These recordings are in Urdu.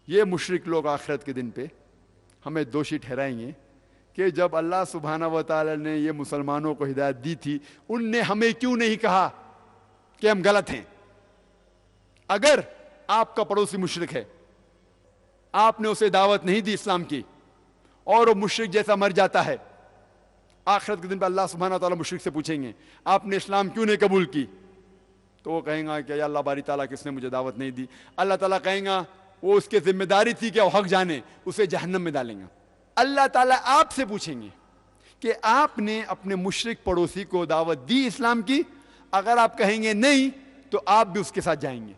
یہ مشرک لوگ آخرت کے دن پہ ہمیں دوشی ٹھہرائیں گے کہ جب اللہ سبحانہ و تعالی نے یہ مسلمانوں کو ہدایت دی تھی، ان نے ہمیں کیوں نہیں کہا کہ ہم غلط ہیں؟ اگر آپ کا پڑوسی مشرک ہے، آپ نے اسے دعوت نہیں دی اسلام کی، اور وہ مشرک جیسا مر جاتا ہے، آخرت کے دن پہ اللہ سبحانہ و تعالیٰ مشرک سے پوچھیں گے آپ نے اسلام کیوں نہیں قبول کی؟ تو وہ کہیں گا کہ یا اللہ باری تعالیٰ کس نے مجھے دعوت نہیں دی؟ اللہ تعالیٰ کہیں گا وہ اس کے ذمہ داری تھی کہ وہ حق جانے، اسے جہنم میں ڈالیں گا۔ اللہ تعالیٰ آپ سے پوچھیں گے کہ آپ نے اپنے مشرک پڑوسی کو دعوت دی اسلام کی؟ اگر آپ کہیں گے نہیں تو آپ بھی اس کے ساتھ جائیں گے۔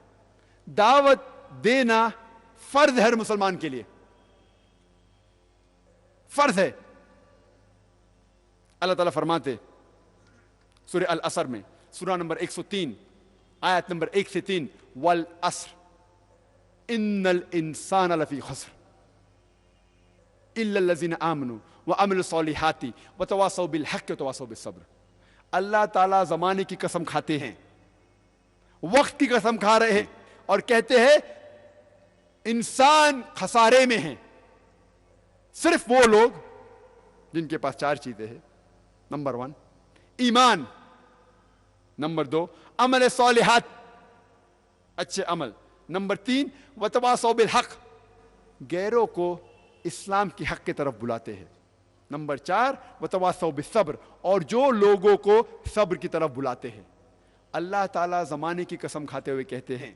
دعوت دینا فرض ہے ہر مسلمان کے لیے، فرض ہے۔ اللہ تعالیٰ فرماتے سورہ العصر میں، سورہ نمبر 103 آیت نمبر 1 سے 3، والعصر ان الانسان لفی خسر الا الذین آمنوا وعملوا الصالحات وتواصوا بالحق وتواصوا بالصبر۔ اللہ تعالیٰ زمانے کی قسم کھاتے ہیں، وقت کی قسم کھا رہے ہیں، اور کہتے ہیں انسان خسارے میں ہیں، صرف وہ لوگ جن کے پاس 4 چیزیں ہیں۔ نمبر 1 ایمان، نمبر 2 عمل صالحات، اچھے عمل، نمبر 3 وتواصوا بالحق، غیروں کو اسلام کی حق کی طرف بلاتے ہیں، نمبر 4 وتواصوا بالصبر، اور جو لوگوں کو صبر کی طرف بلاتے ہیں۔ اللہ تعالیٰ زمانے کی قسم کھاتے ہوئے کہتے ہیں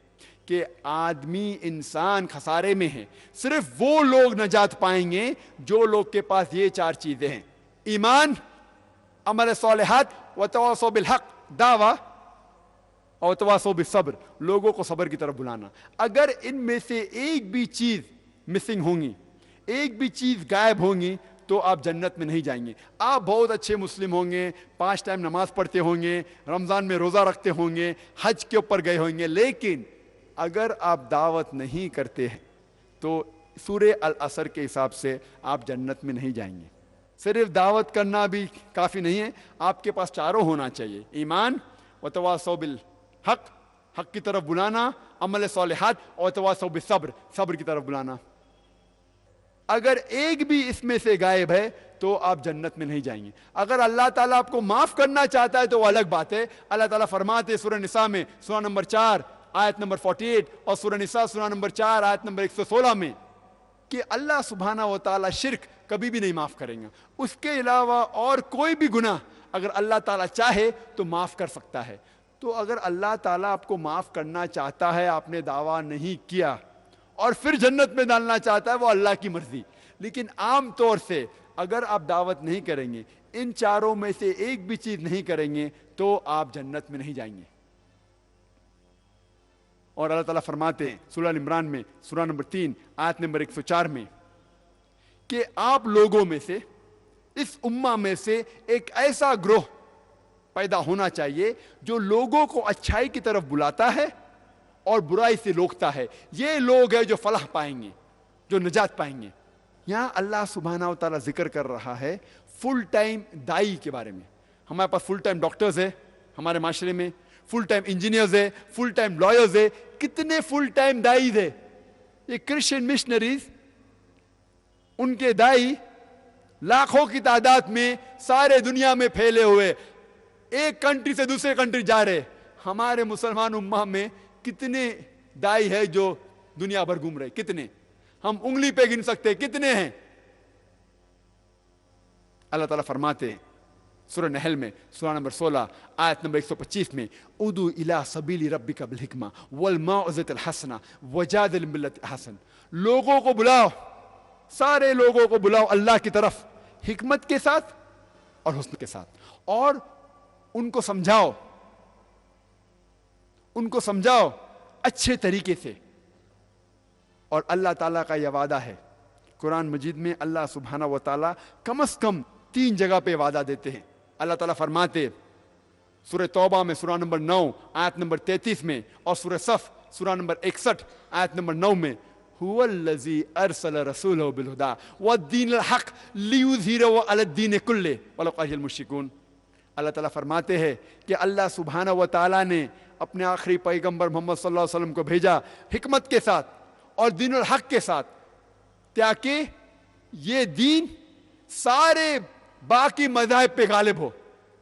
کہ آدمی انسان خسارے میں ہے، صرف وہ لوگ نجات پائیں گے جو لوگ کے پاس یہ 4 چیزیں ہیں، ایمان، عمل صالحات، وتواصوا بالحق، دعویٰ، اور تواصوا بالصبر، لوگوں کو صبر کی طرف بلانا۔ اگر ان میں سے ایک بھی چیز مسنگ ہوں گی، ایک بھی چیز غائب ہوں گی، تو آپ جنت میں نہیں جائیں گے۔ آپ بہت اچھے مسلم ہوں گے، 5 ٹائم نماز پڑھتے ہوں گے، رمضان میں روزہ رکھتے ہوں گے، حج کے اوپر گئے ہوں گے، لیکن اگر آپ دعوت نہیں کرتے ہیں تو سورہ العصر کے حساب سے آپ جنت میں نہیں جائیں گے۔ صرف دعوت کرنا بھی کافی نہیں ہے، آپ کے پاس چاروں ہونا چاہیے، ایمان، وتواصوا بالحق، حق کی طرف بلانا، عمل صالحات، اور تواصوا بالصبر، صبر کی طرف بلانا۔ اگر ایک بھی اس میں سے غائب ہے تو آپ جنت میں نہیں جائیں گے۔ اگر اللہ تعالیٰ آپ کو معاف کرنا چاہتا ہے تو وہ الگ بات ہے۔ اللہ تعالیٰ فرماتے سورہ نساء میں، سورہ نمبر 4 آیت نمبر 48، اور سورہ نساء سورہ نمبر 4 آیت نمبر 116 میں، کہ اللہ سبحانہ و تعالیٰ شرک کبھی بھی نہیں معاف کریں گا۔ اس کے علاوہ اور کوئی بھی گناہ اگر اللہ تعالیٰ چاہے تو معاف کر سکتا ہے۔ تو اگر اللہ تعالیٰ آپ کو معاف کرنا چاہتا ہے، آپ نے دعویٰ نہیں کیا، اور پھر جنت میں ڈالنا چاہتا ہے، وہ اللہ کی مرضی۔ لیکن عام طور سے اگر آپ دعوت نہیں کریں گے، ان چاروں میں سے ایک بھی چیز نہیں کریں گے، تو آپ جنت میں نہیں جائیں گے۔ اور اللہ تعالیٰ فرماتے ہیں سورہ عمران میں، سورہ نمبر 3 آیت نمبر 104 میں، کہ آپ لوگوں میں سے، اس امہ میں سے ایک ایسا گروہ پیدا ہونا چاہیے جو لوگوں کو اچھائی کی طرف بلاتا ہے اور برائی سے روکتا ہے۔ یہ لوگ ہیں جو فلاح پائیں گے، جو نجات پائیں گے۔ یہاں اللہ سبحانہ و تعالیٰ ذکر کر رہا ہے فل ٹائم دائی کے بارے میں۔ ہمارے پاس فل ٹائم ڈاکٹرز ہیں ہمارے معاشرے میں، فل ٹائم انجینئرز ہے، فل ٹائم لائرز ہے، کتنے فل ٹائم دائی ہے۔ یہ کرسچن مشنریز، ان کے دائی لاکھوں کی تعداد میں سارے دنیا میں پھیلے ہوئے، ایک کنٹری سے دوسرے کنٹری جا رہے۔ ہمارے مسلمان امہ میں کتنے دائی ہے جو دنیا بھر گھوم رہے؟ کتنے؟ ہم انگلی پہ گن سکتے کتنے ہیں۔ اللہ تعالیٰ فرماتے ہیں سورہ نحل میں، سورہ نمبر 16 آیت نمبر 125 میں، ادعو الی سبیل ربک بالحکمہ والموعظۃ الحسنہ وجادل باللتی احسن، لوگوں کو بلاؤ، سارے لوگوں کو بلاؤ اللہ کی طرف، حکمت کے ساتھ اور حسن کے ساتھ، اور ان کو سمجھاؤ اچھے طریقے سے۔ اور اللہ تعالیٰ کا یہ وعدہ ہے قرآن مجید میں، اللہ سبحانہ و تعالیٰ کم از کم 3 جگہ پہ وعدہ دیتے ہیں۔ اللہ تعالیٰ فرماتے سورہ توبہ میں، سورہ نمبر 9 آیت نمبر 33 میں، اور سورہ صف سورہ نمبر 61 آیت نمبر 9 میں، هو الذی ارسل رسولہ بالہدی والدین الحق لیظہرہ علی الدین کلہ ولو کرہ المشرکون۔ اللہ تعالیٰ فرماتے ہیں کہ اللہ سبحانہ و تعالیٰ نے اپنے آخری پیغمبر محمد صلی اللہ علیہ وسلم کو بھیجا حکمت کے ساتھ اور دین الحق کے ساتھ، تاکہ یہ دین سارے باقی مذاہب پہ غالب ہو۔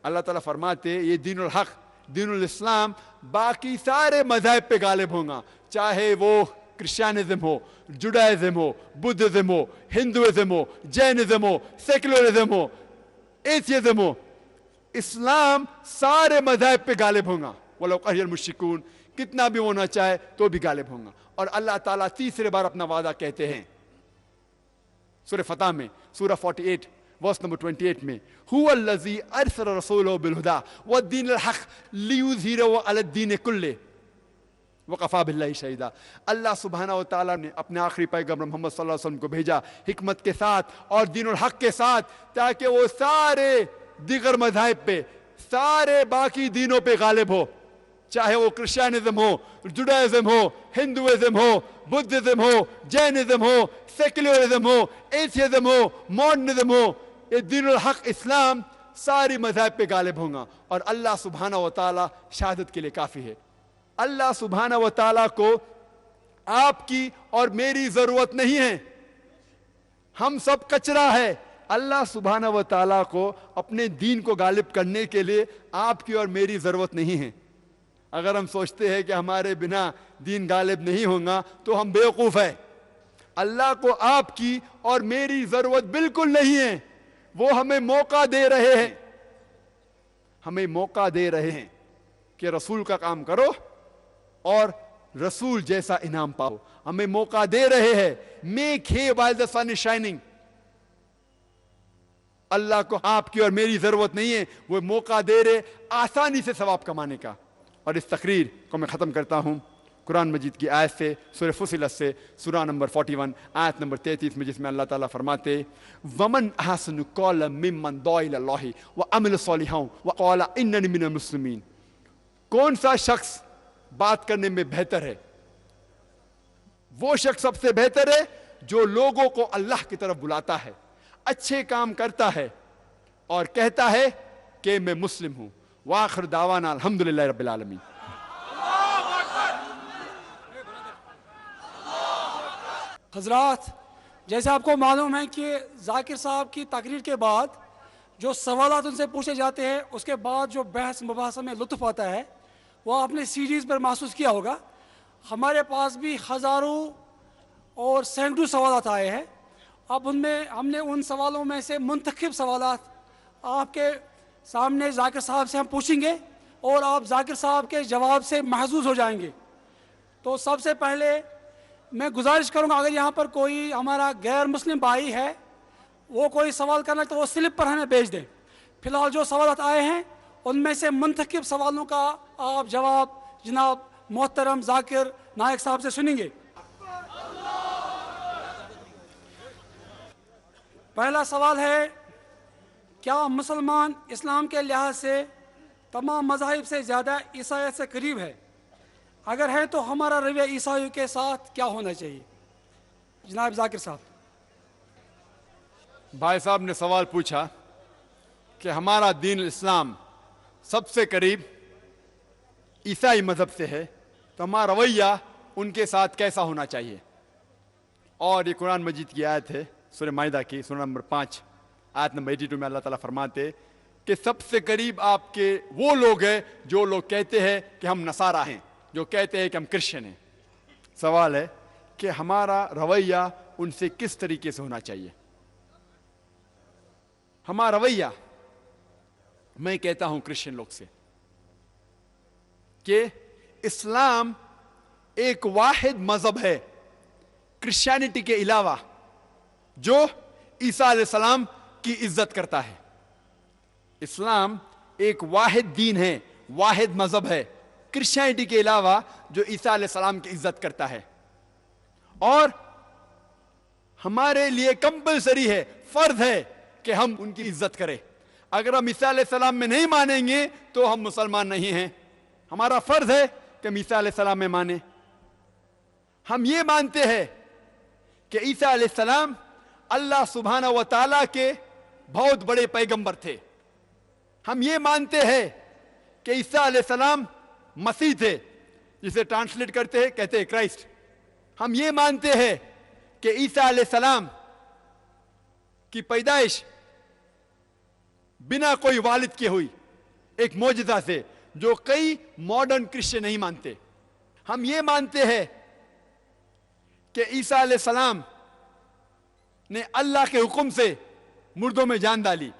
اللہ تعالیٰ فرماتے یہ دین الحق، دین الاسلام باقی سارے مذاہب پہ غالب ہوں گا، چاہے وہ کرسچینزم ہو، جوڈائزم ہو، بدھزم ہو، ہندوازم ہو، جینزم ہو، سیکولرزم ہو، ایتھیزم ہو، اسلام سارے مذاہب پہ غالب ہوں گا۔ وَلَوْ قَرِّ الْمُشْرِكُونَ، کتنا بھی ہونا چاہے تو بھی غالب ہوں گا۔ اور اللہ تعالیٰ تیسرے بار اپنا وعدہ کہتے ہیں سورہ فتح میں، سورہ 48 ورس نمبر 28 میں، هُوَ الَّذِي أَرْسَلَ رَسُولَهُ بِالْهُدَىٰ وَالدِّينِ الْحَقِّ لِيُظْهِرَهُ عَلَى الدِّينِ كُلِّهِ وَكَفَىٰ بِاللَّهِ شَهِيدًا۔ اللہ سبحانہ و تعالیٰ نے اپنے آخری پیغمبر محمد صلی اللہ علیہ وسلم کو بھیجا حکمت کے ساتھ اور دین الحق کے ساتھ، تاکہ وہ سارے دیگر مذاہب پہ، سارے باقی دینوں پہ غالب ہو، چاہے وہ کرسچینزم ہو، جوڈائزم ہو، ہندوازم ہو، بدھزم ہو، جینزم ہو، سیکولرزم ہو، ایتھیزم ہو، ماڈرنزم ہو، یہ دین الحق اسلام ساری مذاہب پہ غالب ہوں گا۔ اور اللہ سبحانہ و تعالیٰ شہادت کے لیے کافی ہے۔ اللہ سبحانہ و تعالیٰ کو آپ کی اور میری ضرورت نہیں ہے، ہم سب کچرا ہے۔ اللہ سبحانہ و تعالیٰ کو اپنے دین کو غالب کرنے کے لیے آپ کی اور میری ضرورت نہیں ہے۔ اگر ہم سوچتے ہیں کہ ہمارے بنا دین غالب نہیں ہوگا تو ہم بیوقوف ہیں۔ اللہ کو آپ کی اور میری ضرورت بالکل نہیں ہے، وہ ہمیں موقع دے رہے ہیں، ہمیں موقع دے رہے ہیں کہ رسول کا کام کرو اور رسول جیسا انعام پاؤ۔ ہمیں موقع دے رہے ہیں، میک ہے while the sun is shining۔ اللہ کو آپ کی اور میری ضرورت نہیں ہے، وہ موقع دے رہے آسانی سے ثواب کمانے کا۔ اور اس تقریر کو میں ختم کرتا ہوں قرآن مجید کی آیت سے، سورہ فصلت سے، سورہ نمبر 41 آیت نمبر 33 میں، جس میں اللہ تعالیٰ فرماتے وَمَنْ أَحْسَنُ قَوْلًا مِّمَّنْ دَعَا إِلَى اللَّهِ وَعَمِلَ صَالِحًا وَقَالَ إِنَّنِي مِنَ الْمُسْلِمِينَ۔ کون سا شخص بات کرنے میں بہتر ہے؟ وہ شخص سب سے بہتر ہے جو لوگوں کو اللہ کی طرف بلاتا ہے، اچھے کام کرتا ہے اور کہتا ہے کہ میں مسلم ہوں۔ وآخر دعوانا الحمدللہ رب العالمین۔ حضرات، جیسے آپ کو معلوم ہے کہ ذاکر صاحب کی تقریر کے بعد جو سوالات ان سے پوچھے جاتے ہیں، اس کے بعد جو بحث مباحثہ میں لطف آتا ہے وہ آپ نے سیریز پر محسوس کیا ہوگا۔ ہمارے پاس بھی ہزاروں اور سینکڑوں سوالات آئے ہیں۔ اب ان میں ہم نے ان سوالوں میں سے منتخب سوالات آپ کے سامنے ذاکر صاحب سے ہم پوچھیں گے اور آپ ذاکر صاحب کے جواب سے محظوظ ہو جائیں گے۔ تو سب سے پہلے میں گزارش کروں گا، اگر یہاں پر کوئی ہمارا غیر مسلم بھائی ہے، وہ کوئی سوال کرنا تو وہ سلپ پر ہمیں بھیج دیں۔ فی الحال جو سوالات آئے ہیں ان میں سے منتخب سوالوں کا آپ جواب جناب محترم ذاکر نائک صاحب سے سنیں گے۔ پہلا سوال ہے، کیا مسلمان اسلام کے لحاظ سے تمام مذاہب سے زیادہ عیسائیت سے قریب ہے؟ اگر ہے تو ہمارا رویہ عیسائیوں کے ساتھ کیا ہونا چاہیے؟ جناب ذاکر صاحب۔ بھائی صاحب نے سوال پوچھا کہ ہمارا دین اسلام سب سے قریب عیسائی مذہب سے ہے، تو ہمارا رویہ ان کے ساتھ کیسا ہونا چاہیے؟ اور یہ قرآن مجید کی آیت ہے، سورہ مائدہ کی سورہ نمبر 5 آیت نمبر 82 میں اللہ تعالیٰ فرماتے کہ سب سے قریب آپ کے وہ لوگ ہیں جو لوگ کہتے ہیں کہ ہم نصارہ ہیں، جو کہتے ہیں کہ ہم کرسچن ہیں۔ سوال ہے کہ ہمارا رویہ ان سے کس طریقے سے ہونا چاہیے؟ ہمارا رویہ، میں کہتا ہوں کرسچن لوگ سے کہ اسلام ایک واحد مذہب ہے کرسچینٹی کے علاوہ جو عیسیٰ علیہ السلام کی عزت کرتا ہے۔ اسلام ایک واحد دین ہے، واحد مذہب ہے کرسچینٹی کے علاوہ جو عیسیٰ علیہ السلام کی عزت کرتا ہے، اور ہمارے لیے کمپلسری ہے، فرض ہے کہ ہم ان کی عزت کریں۔ اگر ہم عیسیٰ علیہ السلام میں نہیں مانیں گے تو ہم مسلمان نہیں ہیں۔ ہمارا فرض ہے کہ ہم عیسیٰ علیہ السلام میں مانیں۔ ہم یہ مانتے ہیں کہ عیسیٰ علیہ السلام اللہ سبحانہ و تعالیٰ کے بہت بڑے پیغمبر تھے۔ ہم یہ مانتے ہیں کہ عیسیٰ علیہ السلام مسیح تھے، جسے ٹرانسلیٹ کرتے ہیں کہتے ہیں کرائسٹ۔ ہم یہ مانتے ہیں کہ عیسیٰ علیہ السلام کی پیدائش بنا کوئی والد کے ہوئی، ایک معجزہ سے، جو کئی ماڈرن کرسچن نہیں مانتے۔ ہم یہ مانتے ہیں کہ عیسیٰ علیہ السلام نے اللہ کے حکم سے مردوں میں جان ڈالی۔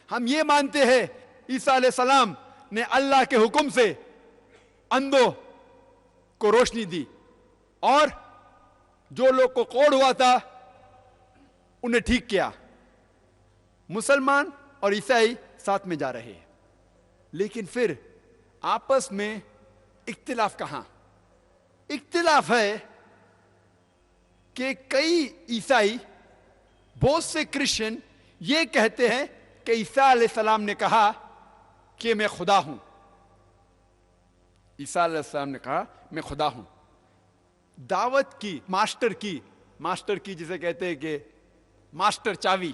ہم یہ مانتے ہیں عیسیٰ علیہ السلام نے اللہ کے حکم سے اندھوں کو روشنی دی، اور جو لوگ کو کوڑ ہوا تھا انہیں ٹھیک کیا۔ مسلمان اور عیسائی ساتھ میں جا رہے ہیں، لیکن پھر آپس میں اختلاف کہاں؟ اختلاف ہے کہ کئی عیسائی، بہت سے کرسچن یہ کہتے ہیں کہ عیسیٰ علیہ السلام نے کہا کہ میں خدا ہوں۔ عیسیٰ علیہ السلام نے کہا میں خدا ہوں۔ دعوت کی ماسٹر کی جسے کہتے ہیں کہ ماسٹر چاوی،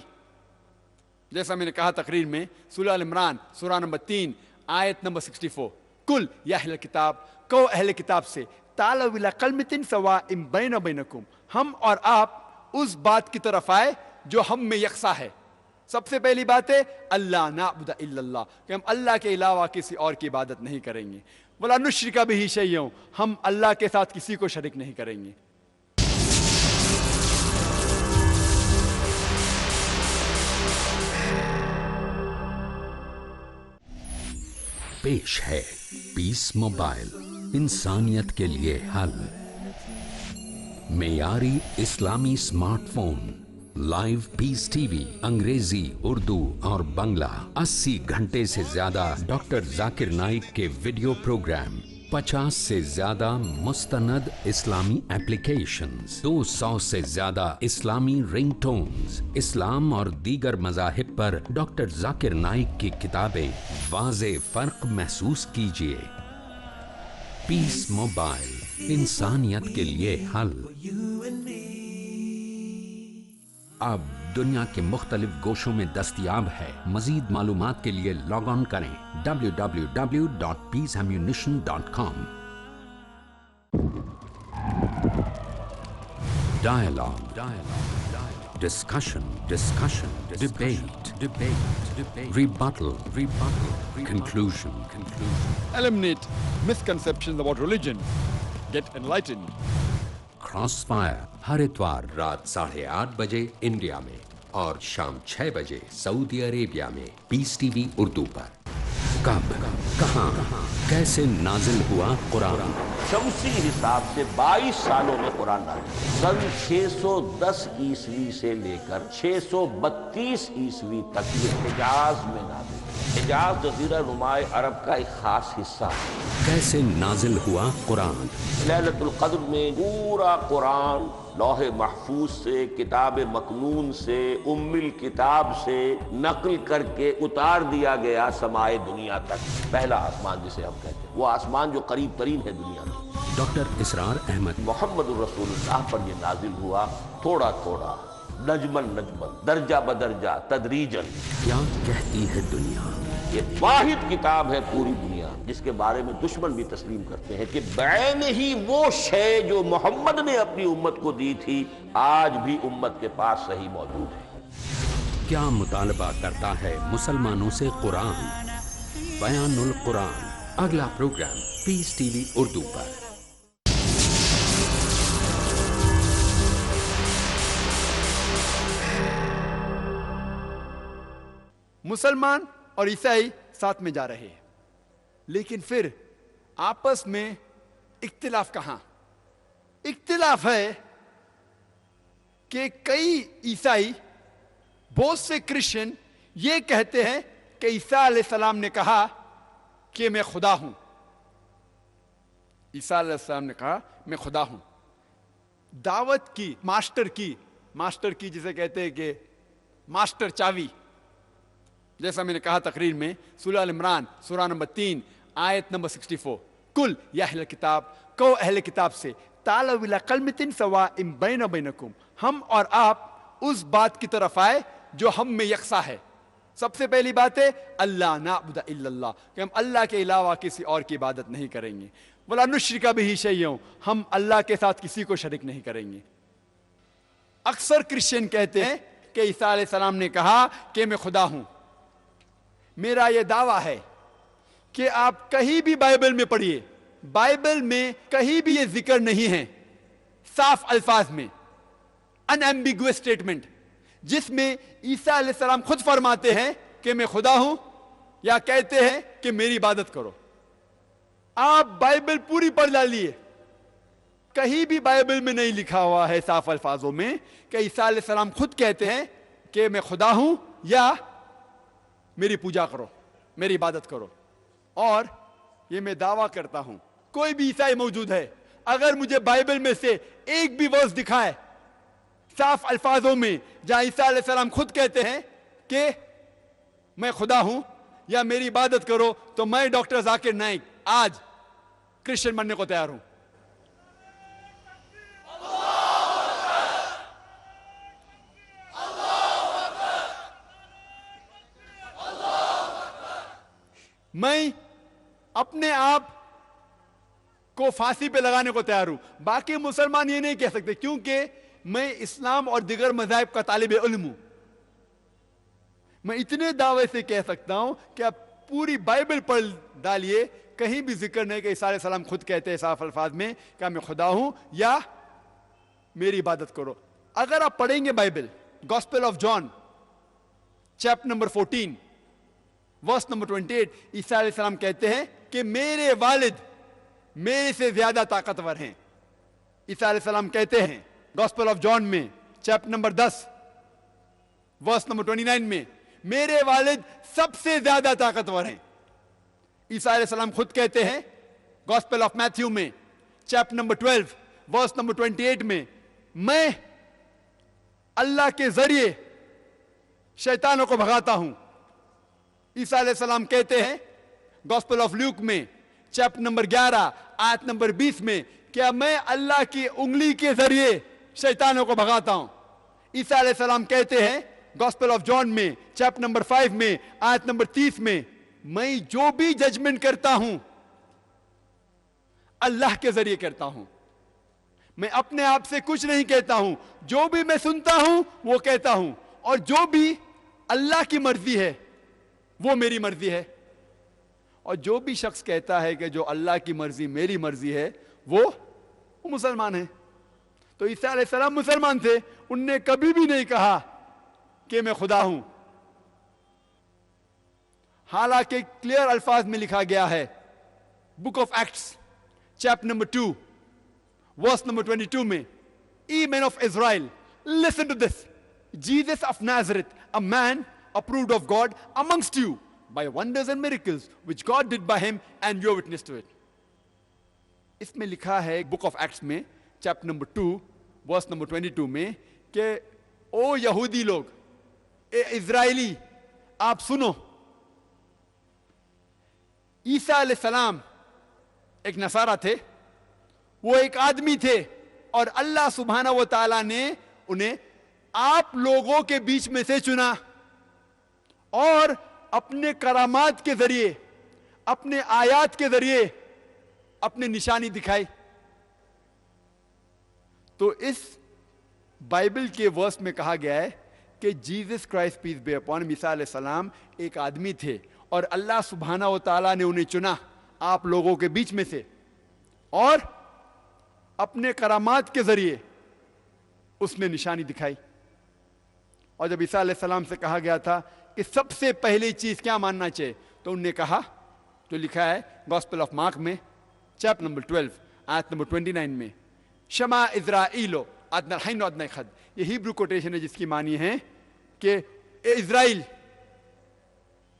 جیسا میں نے کہا تقریر میں، سورہ ال عمران سورہ نمبر 3 آیت نمبر 64، کل یا اہل کتاب، کہو اہل کتاب سے، تعالوا الی کلمۃ سواء بیننا و بینکم، ہم اور آپ اس بات کی طرف آئے جو ہم میں یکساں ہے۔ سب سے پہلی بات ہے اللہ نعبد الا اللہ، کہ ہم اللہ کے علاوہ کسی اور کی عبادت نہیں کریں گے۔ ولا نشرک بہ شیئا، ہم اللہ کے ساتھ کسی کو شریک نہیں کریں گے۔ پیش ہے پیس موبائل، انسانیت کے لیے حل، معیاری اسلامی اسمارٹ فون، لائیو پیس ٹی وی، انگریزی، اردو اور بنگلہ، 80 گھنٹے سے زیادہ ڈاکٹر ذاکر نائک کے ویڈیو پروگرام، 50 سے زیادہ مستند اسلامی ایپلیکیشنز، 200 سے زیادہ اسلامی رنگ ٹونز، اسلام اور دیگر مذاہب پر ڈاکٹر ذاکر نائک کی کتابیں، واضح فرق محسوس کیجیے۔ پیس موبائل، انسانیت کے لیے حل، اب دنیا کے مختلف گوشوں میں دستیاب ہے۔ مزید معلومات کے لیے لاگ آن کریں www.peaceammunition.com۔ Dialogue, discussion, debate, rebuttal, conclusion. Eliminate misconceptions about religion. Get enlightened. Crossfire, ہر اتوار رات 8:30 بجے انڈیا میں اور شام 6 بجے سعودی عربیہ میں، پیس ٹی وی اردو پر۔ کب، کہاں، کیسے نازل ہوا قرآن؟ شمسی حساب سے 22 سالوں میں قرآن نازل، سن 610 عیسوی سے لے کر 632 عیسوی تک یہ حجاز میں نازل۔ حجاز جزیرہ نمائے عرب کا ایک خاص حصہ ہے۔ کیسے نازل ہوا قرآن؟ لیلۃ القدر میں پورا قرآن لوح محفوظ سے، کتاب مکنون سے، ام الکتاب سے نقل کر کے اتار دیا گیا سمائے دنیا تک۔ پہلا آسمان جسے ہم کہتے ہیں، وہ آسمان جو قریب ترین ہے دنیا میں۔ ڈاکٹر اسرار احمد، محمد الرسول اللہ پر یہ نازل ہوا، تھوڑا تھوڑا، نجمن نجمن، درجہ بدرجہ، تدریجن۔ کیا کہتی ہے دنیا؟ یہ واحد کتاب ہے پوری دنیا جس کے بارے میں دشمن بھی تسلیم کرتے ہیں کہ بعین ہی وہ شے جو محمد نے اپنی امت کو دی تھی آج بھی امت کے پاس صحیح موجود ہے۔ کیا مطالبہ کرتا ہے مسلمانوں سے قرآن؟ بیان القرآن، اگلا پروگرام پیس ٹی وی اردو پر۔ مسلمان اور عیسائی ساتھ میں جا رہے ہیں، لیکن پھر آپس میں اختلاف کہاں؟ اختلاف ہے کہ کئی عیسائی، بہت سے کرسچن یہ کہتے ہیں کہ عیسیٰ علیہ السلام نے کہا کہ میں خدا ہوں۔ عیسیٰ علیہ السلام نے کہا میں خدا ہوں۔ دعوت کی ماسٹر کی جسے کہتے ہیں کہ ماسٹر چاوی، جیسا میں نے کہا تقریر میں، سورہ ال عمران سورہ نمبر 3 آیت نمبر 64، کل یا اہل کتاب، کہو اہل کتاب سے، تعالوا الی کلمۃ سواء بیننا و بینکم، ہم اور آپ اس بات کی طرف آئے جو ہم میں یکساں ہے۔ سب سے پہلی بات ہے اللہ نعبد الا اللہ، کہ ہم اللہ کے علاوہ کسی اور کی عبادت نہیں کریں گے. ولا نشرک بہ شیئا، ہم اللہ کے ساتھ کسی کو شریک نہیں کریں گے. اکثر کرسچن کہتے ہیں کہ عیسیٰ علیہ السلام نے کہا کہ میں خدا ہوں. میرا یہ دعویٰ ہے کہ آپ کہیں بھی بائبل میں پڑھیے، بائبل میں کہیں بھی یہ ذکر نہیں ہے صاف الفاظ میں، ان ایمبیگوس اسٹیٹمنٹ، جس میں عیسیٰ علیہ السلام خود فرماتے ہیں کہ میں خدا ہوں یا کہتے ہیں کہ میری عبادت کرو. آپ بائبل پوری پڑھ ڈالیے، کہیں بھی بائبل میں نہیں لکھا ہوا ہے صاف الفاظوں میں کہ عیسیٰ علیہ السلام خود کہتے ہیں کہ میں خدا ہوں یا میری پوجا کرو، میری عبادت کرو. اور یہ میں دعویٰ کرتا ہوں کوئی بھی عیسائی موجود ہے، اگر مجھے بائبل میں سے ایک بھی ورس دکھائے صاف الفاظوں میں جہاں عیسیٰ علیہ السلام خود کہتے ہیں کہ میں خدا ہوں یا میری عبادت کرو، تو میں ڈاکٹر ذاکر نائک آج کرسچن بننے کو تیار ہوں. میں اپنے آپ کو پھانسی پہ لگانے کو تیار ہوں. باقی مسلمان یہ نہیں کہہ سکتے کیونکہ میں اسلام اور دیگر مذاہب کا طالب علم ہوں. میں اتنے دعوے سے کہہ سکتا ہوں کہ آپ پوری بائبل پڑھ ڈالیے، کہیں بھی ذکر نہیں کہ عیسیٰ علیہ السلام خود کہتے ہیں صاف الفاظ میں کہ میں خدا ہوں یا میری عبادت کرو. اگر آپ پڑھیں گے Bible, gospel of John chapter number 14 verse number 28، عیسیٰ علیہ السلام کہتے ہیں کہ میرے والد میرے سے زیادہ طاقتور ہیں. عیسیٰ علیہ السلام کہتے ہیں گاسپل آف جان میں چیپٹر نمبر 10 ورس نمبر 29 میں میرے والد سب سے زیادہ طاقتور ہیں. عیسیٰ علیہ السلام خود کہتے ہیں گاسپل آف میتھیو میں چیپٹر نمبر 12 ورس نمبر 28 میں اللہ کے ذریعے شیطانوں کو بھگاتا ہوں. عیسیٰ علیہ السلام کہتے ہیں گاسپل آف لیوک میں چیپٹر نمبر 11 آیت نمبر 20 میں کیا میں اللہ کی انگلی کے ذریعے شیطانوں کو بھگاتا ہوں. عیسیٰ علیہ السلام کہتے ہیں گاسپل آف جان میں چیپٹر نمبر 5 میں آیت نمبر 30 میں جو بھی ججمنٹ کرتا ہوں اللہ کے ذریعے کرتا ہوں. میں اپنے آپ سے کچھ نہیں کہتا ہوں، جو بھی میں سنتا ہوں وہ کہتا ہوں، اور جو بھی اللہ کی مرضی ہے وہ میری مرضی ہے. اور جو بھی شخص کہتا ہے کہ جو اللہ کی مرضی میری مرضی ہے وہ مسلمان ہے. تو عیسیٰ علیہ السلام مسلمان تھے، ان نے کبھی بھی نہیں کہا کہ میں خدا ہوں. حالانکہ کلیئر الفاظ میں لکھا گیا ہے book of Acts chapter number 2 verse number 22 میں، "Ye men of Israel, listen to this. Jesus of Nazareth, a man approved of God amongst you by wonders and miracles which God did by him, and you are witness to it." اس میں لکھا ہے بک آف ایکٹس میں چیپٹر نمبر 2 ورس نمبر 22 میں کہ او یہودی لوگ، اے اسرائیلی، آپ سنو. عیسیٰ علیہ السلام ایک نصارہ تھے، وہ ایک آدمی تھے، اور اللہ سبحانہ و تعالیٰ نے انہیں آپ لوگوں کے بیچ میں سے چنا اور اپنے کرامات کے ذریعے، اپنے آیات کے ذریعے اپنے نشانی دکھائی. تو اس بائبل کے ورس میں کہا گیا ہے کہ Jesus Christ peace be upon عیسیٰ علیہ السلام ایک آدمی تھے، اور اللہ سبحانہ و تعالیٰ نے انہیں چنا آپ لوگوں کے بیچ میں سے، اور اپنے کرامات کے ذریعے اس نے نشانی دکھائی. اور جب عیسیٰ علیہ السلام سے کہا گیا تھا کہ سب سے پہلی چیز کیا ماننا چاہیے، تو انہوں نے کہا جو لکھا ہے گاسپل آف مارک میں چیپٹر نمبر 12 آیت نمبر 29 میں، "شما اسرائیلو ادنى الحين وادنى الخد". یہ ہیبرو کوٹیشن ہے جس کی معنی ہے کہ اے اسرائیل،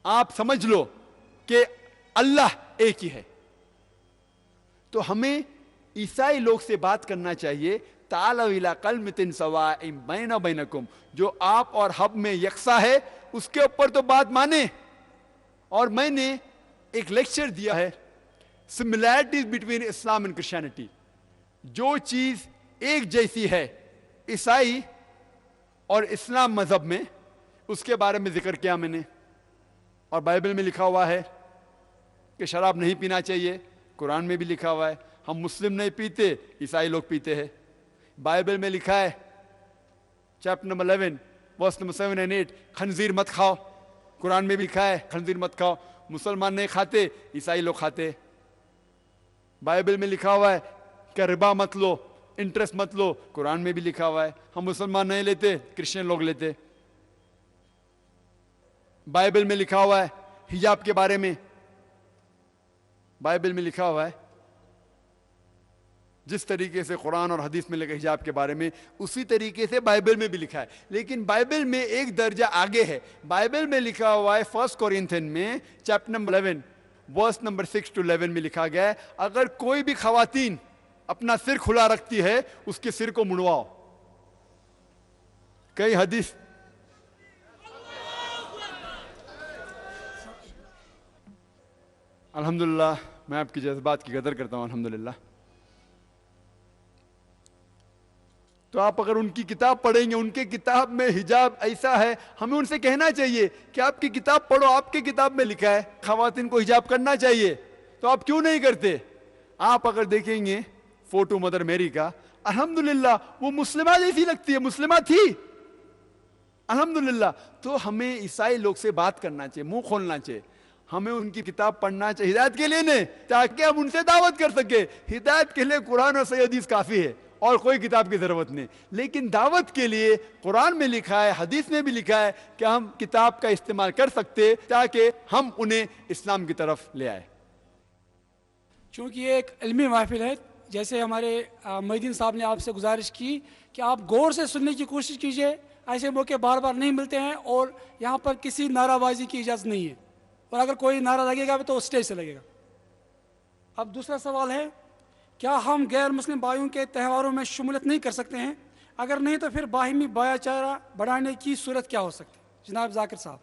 آپ سمجھ لو کہ اللہ ایک ہی ہے. تو ہمیں عیسائی لوگ سے بات کرنا چاہیے، تعالوا الی کلمۃ سواء بین وبینکم، جو آپ اور ہم میں یکساں ہے اس کے اوپر تو بات مانیں. اور میں نے ایک لیکچر دیا ہے similarities between Islam and Christianity. جو چیز ایک جیسی ہے عیسائی اور اسلام مذہب میں، اس کے بارے میں ذکر کیا میں نے. اور بائبل میں لکھا ہوا ہے کہ شراب نہیں پینا چاہیے، قرآن میں بھی لکھا ہوا ہے. ہم مسلم نہیں پیتے، عیسائی لوگ پیتے ہیں. بائبل میں لکھا ہے chapter number 11 verse number 7 and 8 خنزیر مت کھاؤ. قرآن میں بھی لکھا ہے خنزیر مت کھاؤ. مسلمان نہیں کھاتے، عیسائی لوگ کھاتے. بائبل میں لکھا ہوا ہے کہ ربا مت لو، انٹرسٹ مت لو. قرآن میں بھی لکھا ہوا ہے. ہم مسلمان نہیں لیتے، کرسچن لوگ لیتے. بائبل میں لکھا ہوا ہے حجاب کے بارے میں، بائبل میں لکھا ہوا ہے جس طریقے سے قرآن اور حدیث میں لکھا حجاب کے بارے میں، اسی طریقے سے بائبل میں بھی لکھا ہے. لیکن بائبل میں ایک درجہ آگے ہے. بائبل میں لکھا ہوا ہے 1 Corinthians میں chapter number 11 verse number 6 to 11 میں لکھا گیا ہے اگر کوئی بھی خواتین اپنا سر کھلا رکھتی ہے اس کے سر کو منڈواؤ. کئی حدیث الحمدللہ میں آپ کی جذبات کی قدر کرتا ہوں الحمدللہ. تو آپ اگر ان کی کتاب پڑھیں گے، ان کے کتاب میں حجاب ایسا ہے، ہمیں ان سے کہنا چاہیے کہ آپ کی کتاب پڑھو، آپ کی کتاب میں لکھا ہے خواتین کو حجاب کرنا چاہیے، تو آپ کیوں نہیں کرتے؟ آپ اگر دیکھیں گے فوٹو مدر میری کا، الحمدللہ وہ مسلمہ جیسی لگتی ہے، مسلمہ تھی الحمدللہ. تو ہمیں عیسائی لوگ سے بات کرنا چاہیے، منہ کھولنا چاہیے. ہمیں ان کی کتاب پڑھنا چاہیے ہدایت کے لیے نہیں، تاکہ ہم ان سے دعوت کر سکیں. ہدایت کے لیے قرآن اور صحیح حدیث کافی ہے اور کوئی کتاب کی ضرورت نہیں. لیکن دعوت کے لیے قرآن میں لکھا ہے، حدیث میں بھی لکھا ہے کہ ہم کتاب کا استعمال کر سکتے تاکہ ہم انہیں اسلام کی طرف لے آئے. چونکہ یہ ایک علمی محفل ہے، جیسے ہمارے محی الدین صاحب نے آپ سے گزارش کی کہ آپ غور سے سننے کی کوشش کیجئے. ایسے موقع بار بار نہیں ملتے ہیں اور یہاں پر کسی نعرہ بازی کی اجازت نہیں ہے، اور اگر کوئی نعرہ لگے گا تو اسٹیج سے لگے گا. اب دوسرا سوال ہے، کیا ہم غیر مسلم بھائیوں کے تہواروں میں شمولیت نہیں کر سکتے ہیں؟ اگر نہیں تو پھر باہمی بھائی چارہ بڑھانے کی صورت کیا ہو سکتی ہے؟ جناب ذاکر صاحب.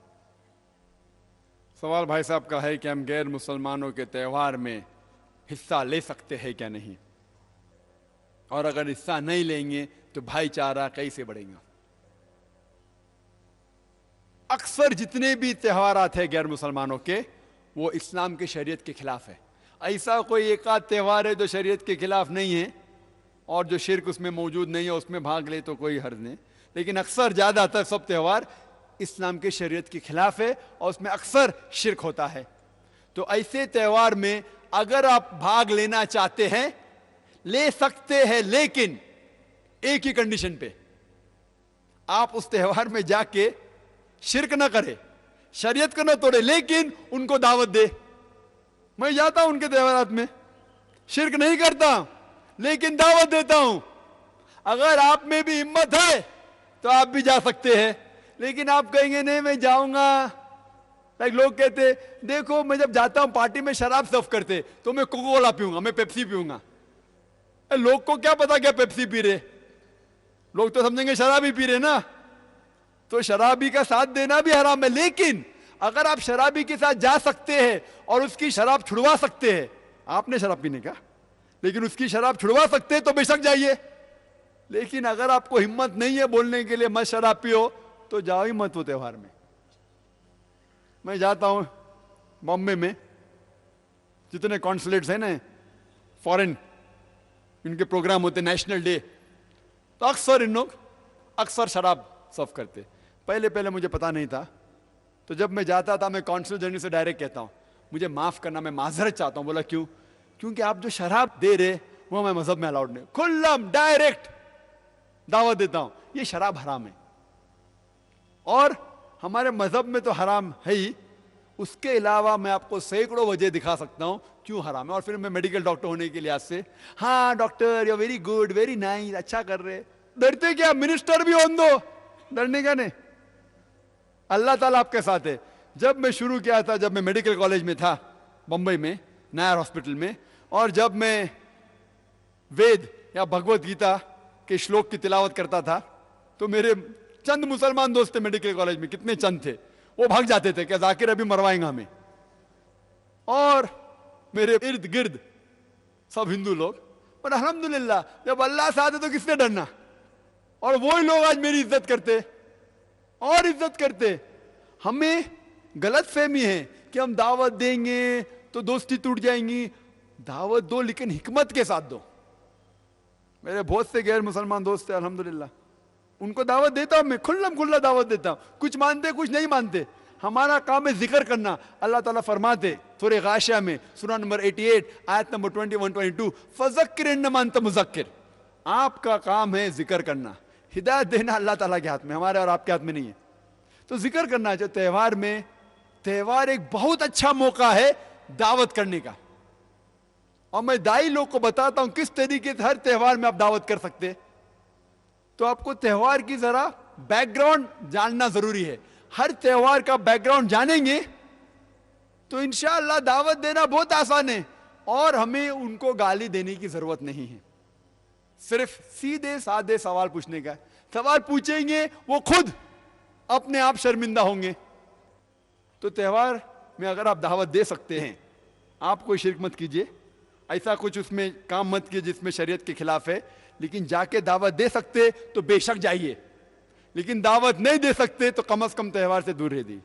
سوال بھائی صاحب کا ہے کہ ہم غیر مسلمانوں کے تہوار میں حصہ لے سکتے ہیں کیا نہیں، اور اگر حصہ نہیں لیں گے تو بھائی چارہ کیسے بڑھیں گا؟ اکثر جتنے بھی تہوارات ہیں غیر مسلمانوں کے، وہ اسلام کے شریعت کے خلاف ہے. ایسا کوئی ایک آدھ تہوار ہے جو شریعت کے خلاف نہیں ہے اور جو شرک اس میں موجود نہیں ہے، اس میں بھاگ لے تو کوئی حرج نہیں. لیکن اکثر زیادہ تر سب تہوار اسلام کے شریعت کے خلاف ہے اور اس میں اکثر شرک ہوتا ہے. تو ایسے تہوار میں اگر آپ بھاگ لینا چاہتے ہیں لے سکتے ہیں، لیکن ایک ہی کنڈیشن پہ، آپ اس تہوار میں جا کے شرک نہ کرے، شریعت کو نہ توڑے، لیکن ان کو دعوت دے. میں جاتا ہوں ان کے تہوارات میں، شرک نہیں کرتا لیکن دعوت دیتا ہوں. اگر آپ میں بھی ہمت ہے تو آپ بھی جا سکتے ہیں. لیکن آپ کہیں گے نہیں میں جاؤں گا، لوگ کہتے دیکھو میں جب جاتا ہوں پارٹی میں شراب سرو کرتے تو میں کوکو کولا پیوں گا، میں پیپسی پیوں گا. لوگ کو کیا پتا کیا پیپسی پی رہے، لوگ تو سمجھیں گے شراب ہی پی رہے نا. تو شرابی کا ساتھ دینا بھی حرام ہے. لیکن اگر آپ شرابی کے ساتھ جا سکتے ہیں اور اس کی شراب چھڑوا سکتے ہیں، آپ نے شراب پینے کا لیکن اس کی شراب چھڑوا سکتے ہیں تو بے شک جائیے. لیکن اگر آپ کو ہمت نہیں ہے بولنے کے لیے مت شراب پیو تو جاؤ ہی مت وہ تہوار میں. میں جاتا ہوں بامبے میں، جتنے کانسولیٹس ہیں نا فورن، ان کے پروگرام ہوتے نیشنل ڈے، تو اکثر ان لوگ اکثر شراب سرو کرتے. پہلے مجھے پتا نہیں تھا، تو جب میں جاتا تھا میں کونسل جنرل سے ڈائریکٹ کہتا ہوں مجھے معاف کرنا، میں معذرت چاہتا ہوں. بولا کیوں؟ کیونکہ آپ جو شراب دے رہے وہ میں مذہب میں الاؤڈ نہیں. کھلم ڈائریکٹ دعوت دیتا ہوں یہ شراب حرام ہے، اور ہمارے مذہب میں تو حرام ہے ہی، اس کے علاوہ میں آپ کو سینکڑوں وجہ دکھا سکتا ہوں کیوں حرام ہے. اور پھر میں میڈیکل ڈاکٹر ہونے کے لحاظ سے، ہاں doctor you very good very nice, اچھا کر رہے. ڈرتے کیا؟ منسٹر بھی ہون دو، ڈرنے کا نہیں. اللہ تعالیٰ آپ کے ساتھ ہے. جب میں شروع کیا تھا، جب میں میڈیکل کالج میں تھا بمبئی میں نائر ہاسپٹل میں، اور جب میں وید یا بھگوت گیتا کے شلوک کی تلاوت کرتا تھا تو میرے چند مسلمان دوست تھے میڈیکل کالج میں، کتنے چند تھے، وہ بھاگ جاتے تھے کہ ذاکر ابھی مروائیں گا ہمیں. اور میرے ارد گرد سب ہندو لوگ. اور الحمدللہ جب اللہ ساتھ ہے تو کس نے ڈرنا. اور وہی لوگ آج میری عزت کرتے اور عزت کرتے. ہمیں غلط فہمی ہے کہ ہم دعوت دیں گے تو دوستی ٹوٹ جائیں گی. دعوت دو لیکن حکمت کے ساتھ دو. میرے بہت سے غیر مسلمان دوست ہیں الحمدللہ, ان کو دعوت دیتا ہوں میں, کھلا دعوت دیتا ہوں. کچھ مانتے کچھ نہیں مانتے. ہمارا کام ہے ذکر کرنا. اللہ تعالیٰ فرماتے سورہ غاشیہ میں سورہ نمبر 88 آیت نمبر 21-22, فذکر انما انت مذکر. آپ کا کام ہے ذکر کرنا. ہدایت دینا اللہ تعالیٰ کے ہاتھ میں, ہمارے اور آپ کے ہاتھ میں نہیں ہے. تو ذکر کرنا جو تہوار میں, تہوار ایک بہت اچھا موقع ہے دعوت کرنے کا. اور میں دائی لوگ کو بتاتا ہوں کس طریقے سے ہر تہوار میں آپ دعوت کر سکتے. تو آپ کو تہوار کی ذرا بیک گراؤنڈ جاننا ضروری ہے. ہر تہوار کا بیک گراؤنڈ جانیں گے تو انشاءاللہ دعوت دینا بہت آسان ہے, اور ہمیں ان کو گالی دینے کی ضرورت نہیں ہے. صرف سیدھے سادے سوال پوچھنے کا. سوال پوچھیں گے وہ خود اپنے آپ شرمندہ ہوں گے. تو تہوار میں اگر آپ دعوت دے سکتے ہیں, آپ کوئی شرک مت کیجیے, ایسا کچھ اس میں کام مت کیجیے جس میں شریعت کے خلاف ہے. لیکن جا کے دعوت دے سکتے تو بے شک جائیے, لیکن دعوت نہیں دے سکتے تو کم از کم تہوار سے دور رہ دیجیے.